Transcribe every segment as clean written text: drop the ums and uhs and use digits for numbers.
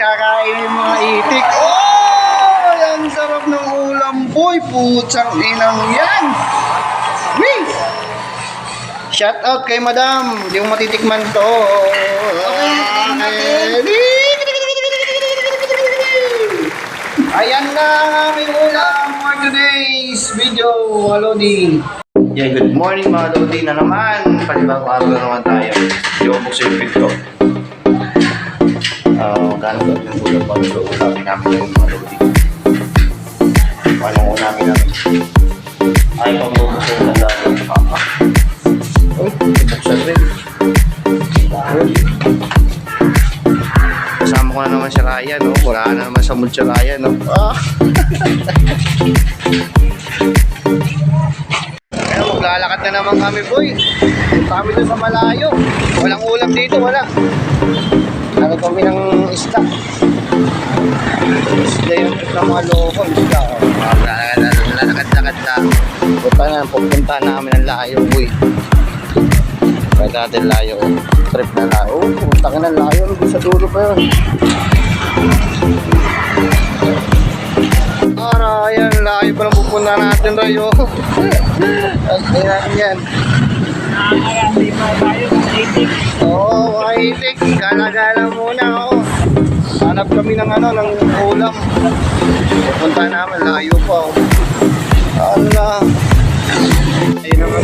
kakainin mga itik. Oh! Ang sarap ng ulam, boy. Putsang inang yan. Wee! Shout out kay madam. Hindi mo matitikman to. Ayan na ang aming ulam for today's video, Lodi. Yeah, good morning mga Lodi na naman. Palibang araw na naman tayo. Hindi ko buksin yung pinto. Gano'n ba yung ulam pa ito? Ulamin namin ngayon mga Lodi. Anong ulamin namin? Ay, pang buksin yung tanda ng papa. Uy, buksan rin. Kasama ko na naman si Ryan, no? Wala na naman sa mood si Ryan, no? Ayun, maglalakad na naman kami, boy. Punta kami doon sa malayo. Walang ulam dito, wala. Lalo kami ng isda. Isda yung ng mga loko, isda. Lalakad-lakad na. Pupunta namin ang layo, boy. Kaya natin layo. Trip na layo. Pupunta ka ng layo. Sa dulo pa yun. Ayan, layo pa lang pupunta natin, Rayo. Ayan yan. Oo, mga itik. Gala-gala muna, oo. Hanap kami ng ng ulam. Pupunta namin, layo pa, oh. Allah. Ayun naman.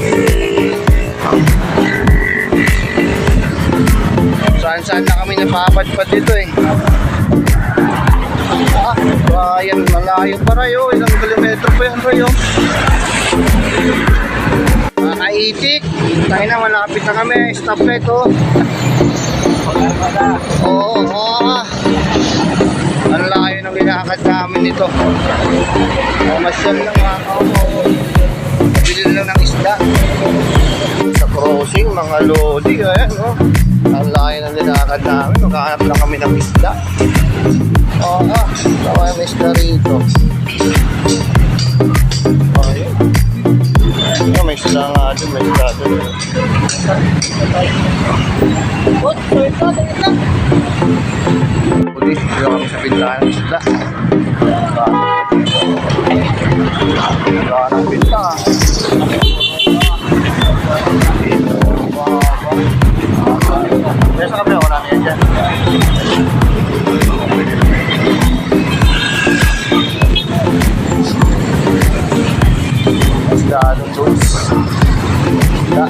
Saan-saan na kami napapadpad dito, eh. Ayan, malayo pa, Rayo. Ilang kilometro pa yan, Rayo. Mga kaitik. Tayo na, malapit na kami. Stop na ito. Oo. Ang layo ng linakad namin dito. Masyal lang mga kaumaw. Bilil lang ng isda. Sa crossing, mga lodi. Ayan, oh. Ang layo ng linakad namin. Maghahanap lang kami ng isda. May isda rito. Ayun. May isda nga doon, may isda doon. Pwede, dito kami sa pintahan ng isda. Pintahan ng pintahan. Kaya sa kabila, wala niya dyan. Isda doon doon. Isda.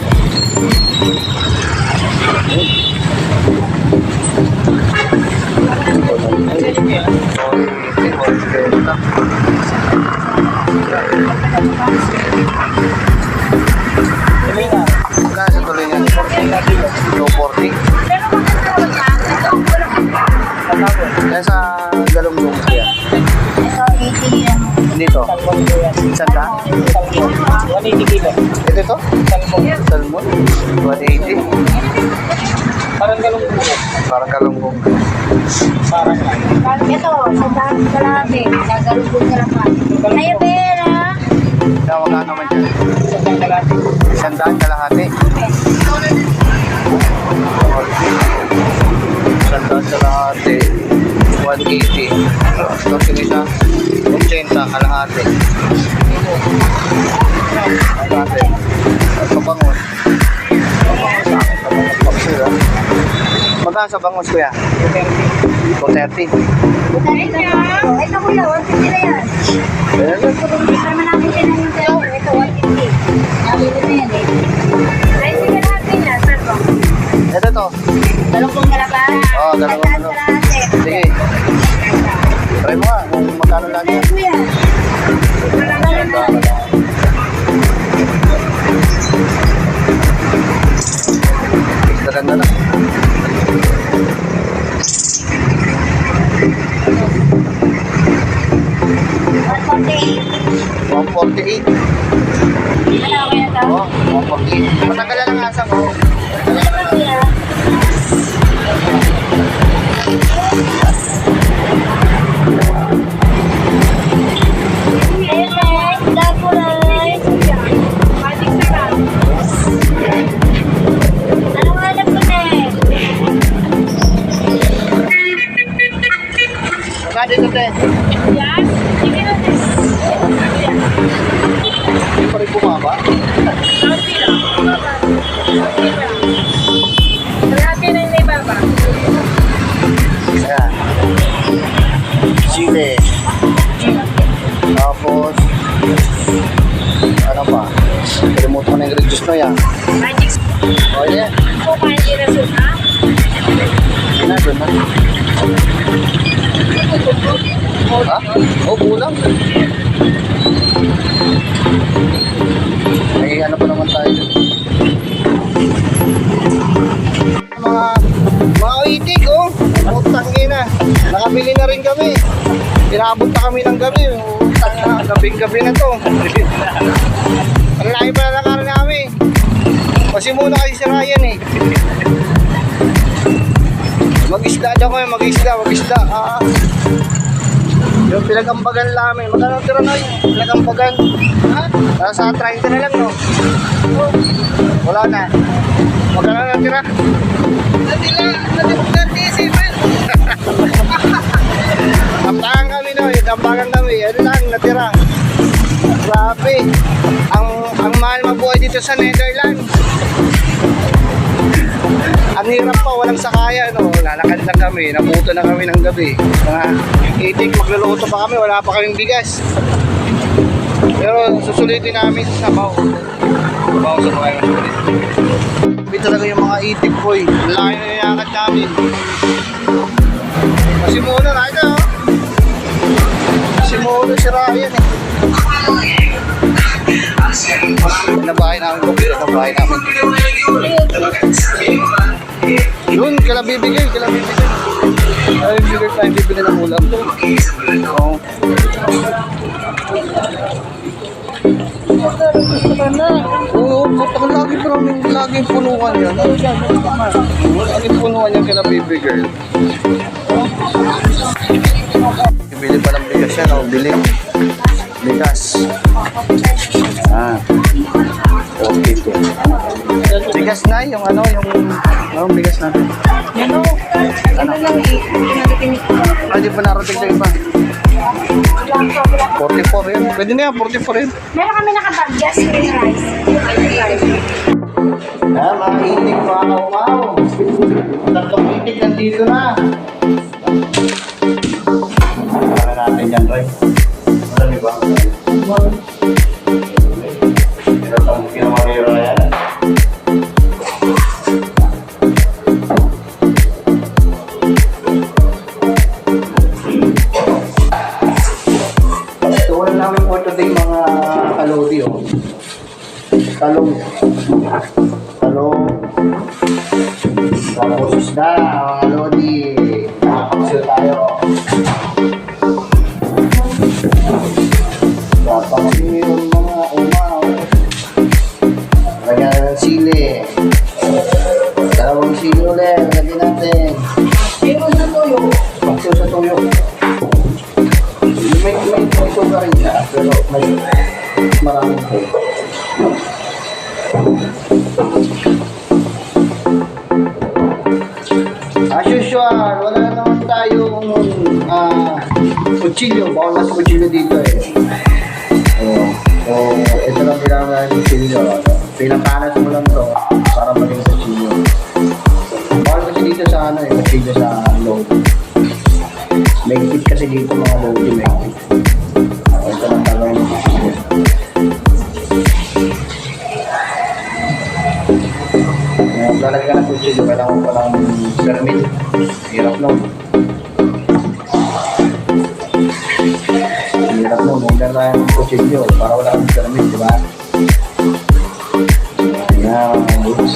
Magkano sa tuloy niya? 240. Yan sa Galunggong kaya. Dito? Saan ka? 180 kilo. Ito ito? Salmon? 180? Parang galunggong. Parang galunggong. Parang ito, sandaan kalahati. Galunggong kalapan. Ay, pera. Kaya wala naman dyan. Sandaan kalahati. Sandaan kalahati. Sandaan kalahati. 180. Ito sinisa. 80 kalahati. Kalahati. Sa bangus. Magkano sa bangus, kuya? 230. 230. Ito kuya, 150 na yan. Ito naman namin pinahintay. Ito 150. Nabili na yan eh. Ay, sige natin yan. Ito to. Dalawang kalaban. Oo, dalawang kalaban. Sige. Try mo nga kung magkano lang yan. Ganda lang. 148. Oo, 148. Matagal lang ang asa ko. Anong hanap ko na eh? no yan. Magic O, yan. po kayo din na suka. Yan na, doon na. Ha? O, bulang. Ay, ano pa naman tayo dun? Mga itik, oh. Utang na. Nakabili na rin kami. Pinabot na kami ng gabi. Utang na. Gabing-gabi na to. Ang laki pala na karoon namin. Kasi muna kasi si Ryan eh. Mag-isda dyan ko, mag-isda. Yung pinagambagan namin. Magkano tira na yun? Pinagambagan. Ha? Nasa 30 na lang, no? Wala na. Magkano na tira? Tambagan kami, no? Tambagan kami. Ano lang, natira. Grabe. Ang mahal mabuhay dito sa Netherlands. Ang hirap pa, walang sakaya, no? Lalakad lang kami, nabuto na kami ng gabi. Mga itik, magluluto pa kami, wala pa kaming bigas. Pero susulitin namin sa Sabaw. Sabaw sa mga susulit. Sabi talaga yung mga itik, boy. Laki na niyakad namin. Masimuno na ito, oh. Masimuno si Ryan, eh. Nabahay namin ko, nabahay namin. Yun, kala bibigay. Ay, bibigay tayo, bibigay ng ulam. Oo. Oo, kapag lagi punukan yan. Lagi punukan yan kala bibigay. Bili pa ng bigas yan, o, bili. Bigas. Okay po. Bigas na, yung ano, yung bigas natin. Ano? Ano lang eh. Hindi pa narating sa iba. 44 yan. Pwede na yan, 44 yan. Meron kami nakabaggas with rice. Mga itik, mga kaumaw. Tatlong itik nandito na. Para natin yan, Ray. Marami ba? Pero pang pinamariro na yan. Ito wala namin for today mga kalodi, oh. Talong. Tapos isda, mga kalodi. Nakakapsil tayo. Papakasiyon mga umaw. Lagyan ng sili. Dalawang sili ulit. Lagyan natin. Paksiw sa tuyo. May sugar rin siya. Pero may maraming po. As usual, wala naman tayong kutsilyo. Bawal na sa kutsilyo dito eh. So, ito lang kailangan natin yung kutsilyo. Pinakanas mo lang to para maging kutsilyo. Bawal kasi dito sa ano eh, kutsilyo sa load. Megpit kasi dito mga load yung megpit. Ito lang talaga yung kutsilyo. Lalagyan ka ng kutsilyo, kailangan ko palang permit. Hirap nun. Hirap nun, magdala tayo ng kutsilyo para wala kang permit, di ba? Ayan, mga boots.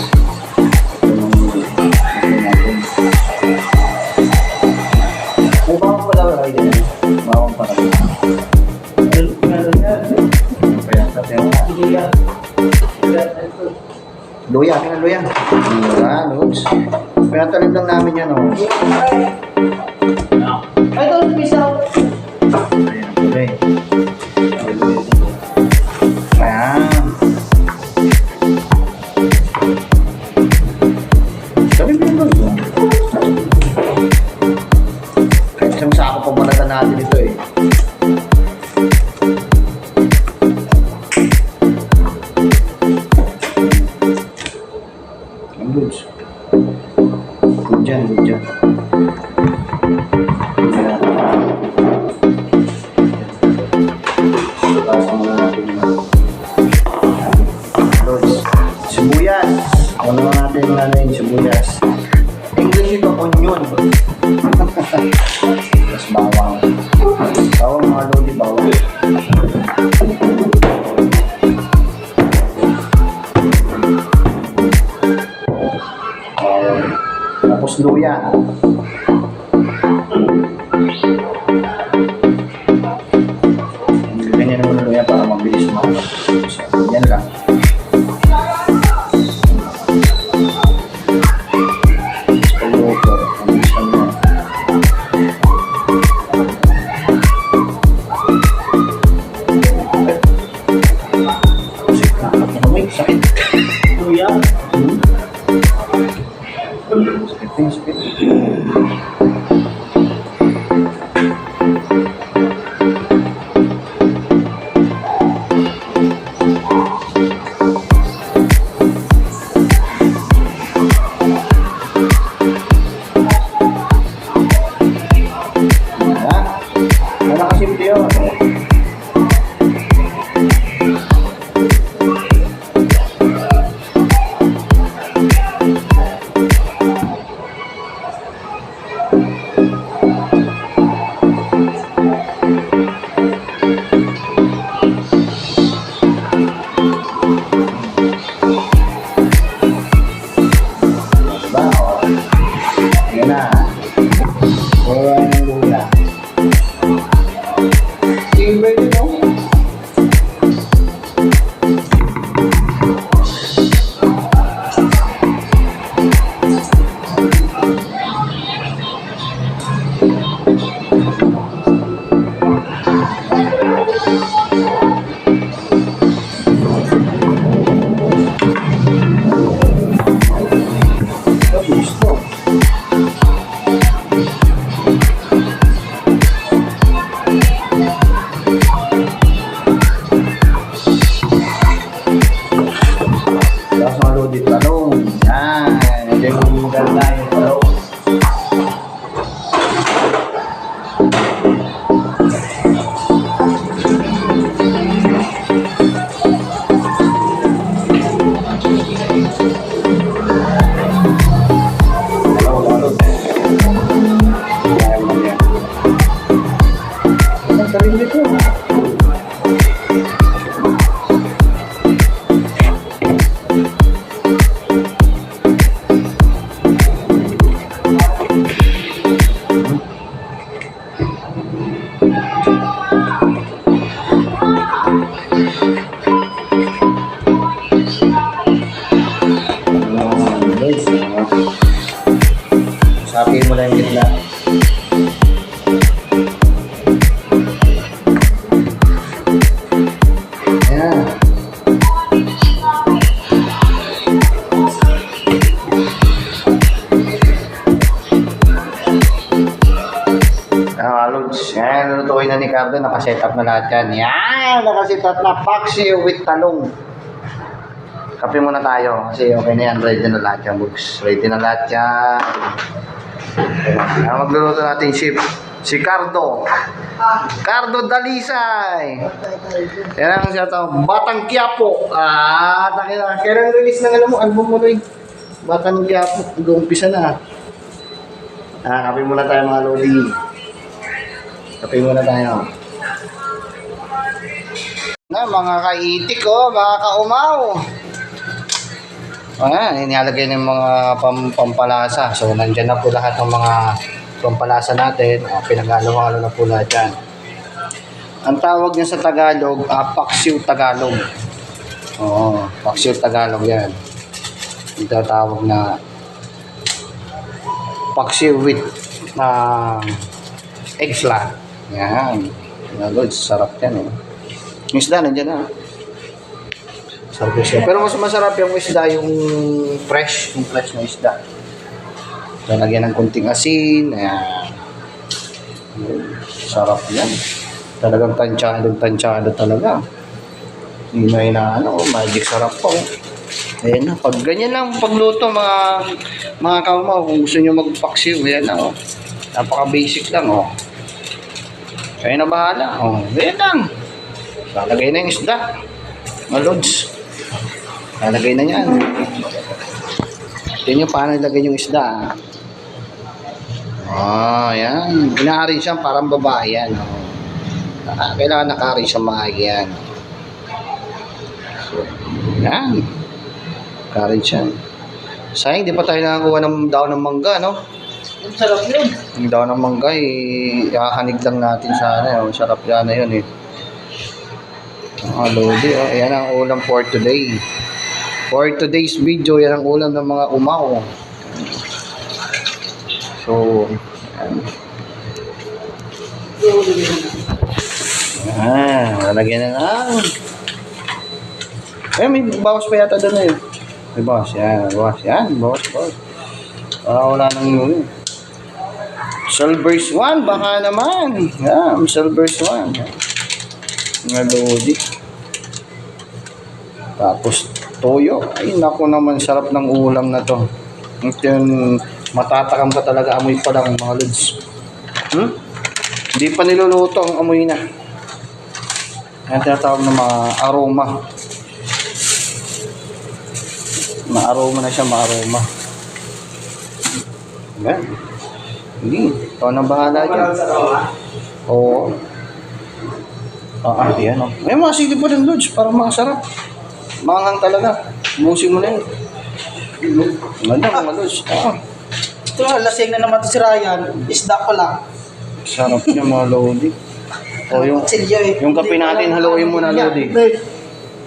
May bawang pala wala kayo dyan. Bawang pala. Kaya sa tema. Luya, luya. Luya, Lods. Pinatalim lang namin yan, oh. Ay, doon, pisaw. Ayan, ang kulay. Ayan. Sabi mo yung doon. Kahit isang sako pa balatan natin ito, eh. Goods. Good dyan, good dyan. Pasa muna natin yung goods. sibuyas. English ito, onion. Tapos bawang. Bawang mga lodi, bawang. Tapos luya. Ganyan naman ang luya para mabilis makapag. So, yan lang. Pagluto, mabilis kami na. Sakit. Luya. Sakit. Wala kasi video. Diba? O. Ayan na. Kuha ng luya. Sige, no? Gusto. Tapos mga lodi, talong. Yan. Ito yung maganda yung talong. Talong, talong. Yan, yan. Ang tarin dito. Guys, sabihin mo lang yung gitna. Ayan. Lods. Yan, lutuin na ni Cardo. Nakaset up na lahat yan. Yan, nakaset up na paksiw with talong. Kape muna tayo kasi okay na yan. Ready na lahat yan, books. Ready na lahat yan. Ang magluluto natin si Cardo. Cardo Dalisay. Yan ang siya tawag. Batang Quiapo. Kailan release ng album mo rin? Batang Quiapo. Mag-umpisa na. Kape muna tayo mga lodi. Kape muna tayo. Na mga kaitik mga kaumaw. Ayan, inihalagay ng mga pampalasa. So, nandyan na po lahat ng mga pampalasa natin. Pinag-halo-halo na po lahat yan. Ang tawag niya sa Tagalog, paksiw Tagalog. Oo, paksiw Tagalog yan. Ito tawag na paksiw with egg flat. Yan. Sarap yan. Yung isda, nandyan na. Sarap siya. Pero mas masarap yung isda, yung fresh na isda. Lalagyan ng kunting asin. Ayan. Sarap yan. Talagang tansyado talaga. Hindi na magic sarap po. Ayan na. Pag ganyan lang pagluto mga kaumaw, kung gusto nyo magpaksiw, ayan na napaka-basic lang Kaya na bahala. Ayan lang. Lalagay na yung isda. Mga lods. Lalagay na yan. Tingnan nyo paano ilagay yung isda. Yan. Inaari siya parang babae yan. Kailangan nakari siya maayos yan. So, yan. Kari siya. Sayang, di pa tayo nakakuha ng daon ng mangga, no? Ang sarap yun. Yung daon ng mangga, ikahanig lang natin sana. Sarap yan na yun, eh. Lodi, Ayan ang ulam for today. For today's video, yan ang ulam ng mga umaw. So, lalagyan na lang. May bawas pa yata doon eh. May bawas, bawas. Wala nang yun. Silver's 1, baka naman. Silver's 1. Mga lodi. Tapos, toyo. Ay, naku naman, sarap ng ulam na to. Ito yung matatakam ka talaga, amoy pa lang mga lods. Hindi pa niluluto ang amoy na. Yan tinatawag na mga aroma. Ma-aroma na siya, ma-aroma. Yan. Hindi. Ito nang bahala dyan. Oo. Yan o. May mga sili pa ng lods, parang mga sarap. Manghang talaga. Busin mo na yun. Ganda mga lods. Ito nga, lasing na naman si Ryan. Isda ko lang. Sarap niya mga lodi. Yung kape natin, haluin mo na lodi.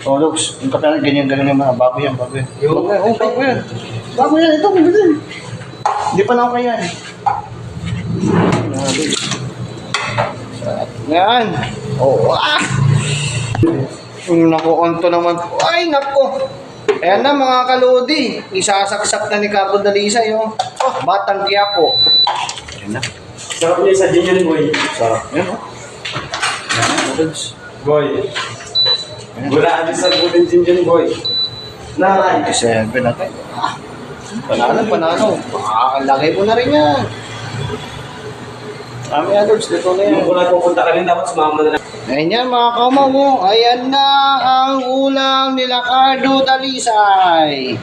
Lux, yung kape natin, ganyan yung mga bago yan. Bago yan. Bago yan, ito, maganda. Hindi pa na ako kaya. Yan. Naku, onto naman. Ay, naku. Ayan na mga kalodi. Isasaksak na ni Carlo Dalisay. Batang Quiapo. Ayan na. Sarap niya sa Jinyan Boy. Sarap. Yan Boy. Gulaan sa Golden Jinyan Boy. Naray. 27 natin. Panalo. Lagay mo na rin yan. Kami adults, dito na yan. Kung wala pupunta ka rin, dapat sumama na lang. Ayan yan mga kaumaw. Ayan na ang ulam nila Carlo Dalisay.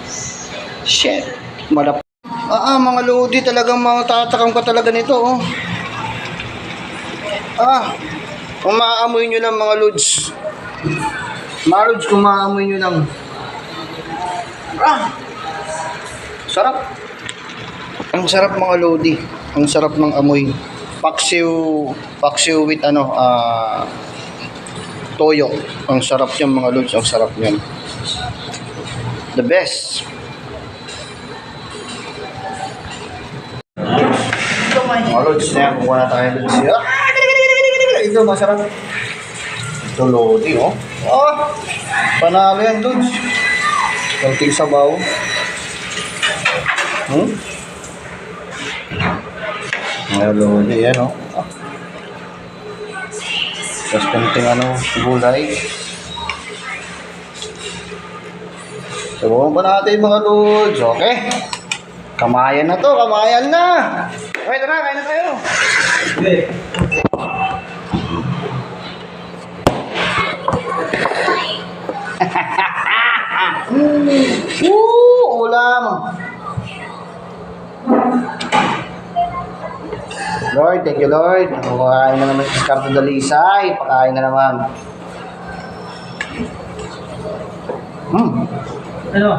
Shit. Mga lodi talagang mga tatakam ka talaga nito. Kung maaamoy nyo lang mga lods. Mga lods, kung maaamoy nyo lang. Sarap. Ang sarap mga lodi. Ang sarap ng amoy. Paksiw with toyo. Ang sarap niyan mga lods. Ang sarap niyan. The best. Mga lods, kuha na tayo lods. Ito, masarap. Ito, lodi, panalo yan, lods. Konting sabaw. Mga lodi, yan, Tapos konting, gulay. Sabawan pa natin, mga lods. Okay. Kamayan na to, kamayan na. Okay, tara, kain na tayo. Ulam. Lord, thank you Lord. Pakain na naman si Carlo Dalisay. Pakain na naman. Ano?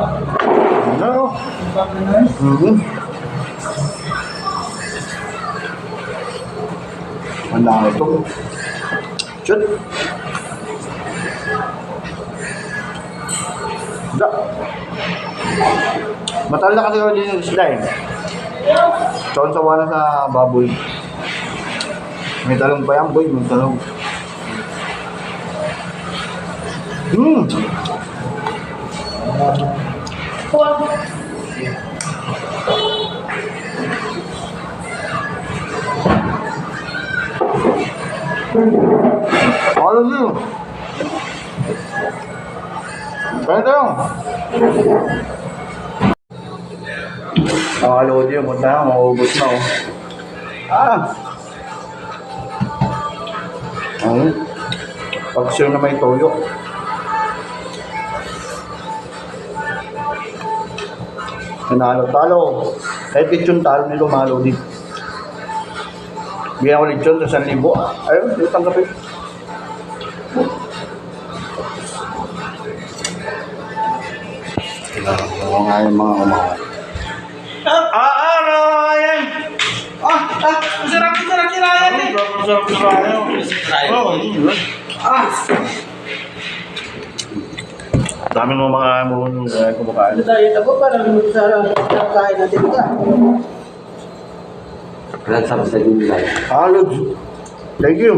Ang dami ito. Shoot. Matal na kasi ako din yung isda Sawa na sa baboy. May talong pa yan, boy. May talong. Ano yun? Kaya tayo. Ang alodi yung punta na, maubos na Pag-sure na may toyo. Nanalo. Talo. Kahit lechon talo nito, malo din. Bigyan ko lechon sa 1,000. Ayun, hindi tanggapin. Oo nga yung mga kumakain. Ryan! Masarap si Ryan eh. Masarap si Ryan. Oo. Dami ng mga kumakain. Ano tayo ako para sa kain natin ka. Ang sarap sa dinilay. Thank you.